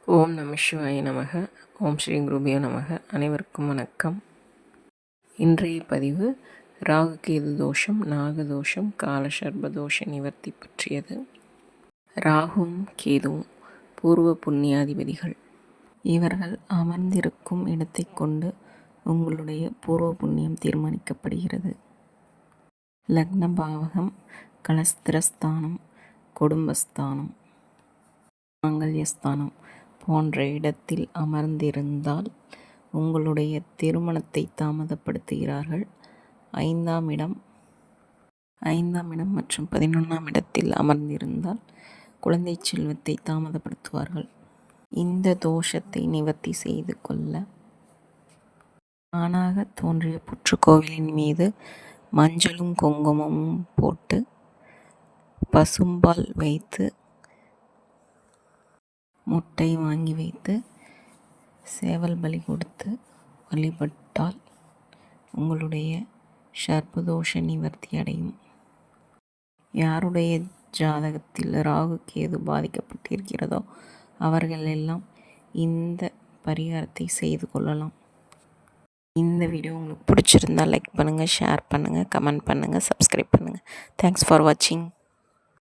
ஓம் நம சிவாய நமக. ஓம் ஸ்ரீ குருபியோ நமக. அனைவருக்கும் வணக்கம். இன்றைய பதிவு ராகு கேது தோஷம், நாகதோஷம், காலசர்ப தோஷ நிவர்த்தி பற்றியது. ராகுவும் கேதுவும் பூர்வ புண்ணியாதிபதிகள். இவர்கள் அமர்ந்திருக்கும் இடத்தை கொண்டு உங்களுடைய பூர்வ புண்ணியம் தீர்மானிக்கப்படுகிறது. லக்ன பாவகம், கலஸ்திரஸ்தானம், குடும்பஸ்தானம், மாங்கல்யஸ்தானம் போன்ற இடத்தில் அமர்ந்திருந்தால் உங்களுடைய திருமணத்தை தாமதப்படுத்துகிறார்கள். ஐந்தாம் இடம் மற்றும் 11ஆம் இடத்தில் அமர்ந்திருந்தால் குழந்தை செல்வத்தை தாமதப்படுத்துவார்கள். இந்த தோஷத்தை நிவர்த்தி செய்து கொள்ள தானாக தோன்றிய புற்றுக்கோவிலின் மீது மஞ்சளும் குங்குமமும் போட்டு பசும்பால் வைத்து முட்டை வாங்கி வைத்து சேவல் பலி கொடுத்து வழிபட்டால் உங்களுடைய சர்ப்பதோஷ நிவர்த்தி அடையும். யாருடைய ஜாதகத்தில் ராகு கேது பாதிக்கப்பட்டிருக்கிறதோ அவர்கள் எல்லாம் இந்த பரிகாரத்தை செய்து கொள்ளலாம். இந்த வீடியோ உங்களுக்கு பிடிச்சிருந்தால் லைக் பண்ணுங்கள், ஷேர் பண்ணுங்கள், கமெண்ட் பண்ணுங்கள், சப்ஸ்கிரைப் பண்ணுங்கள். தேங்க்ஸ் ஃபார் வாட்சிங்.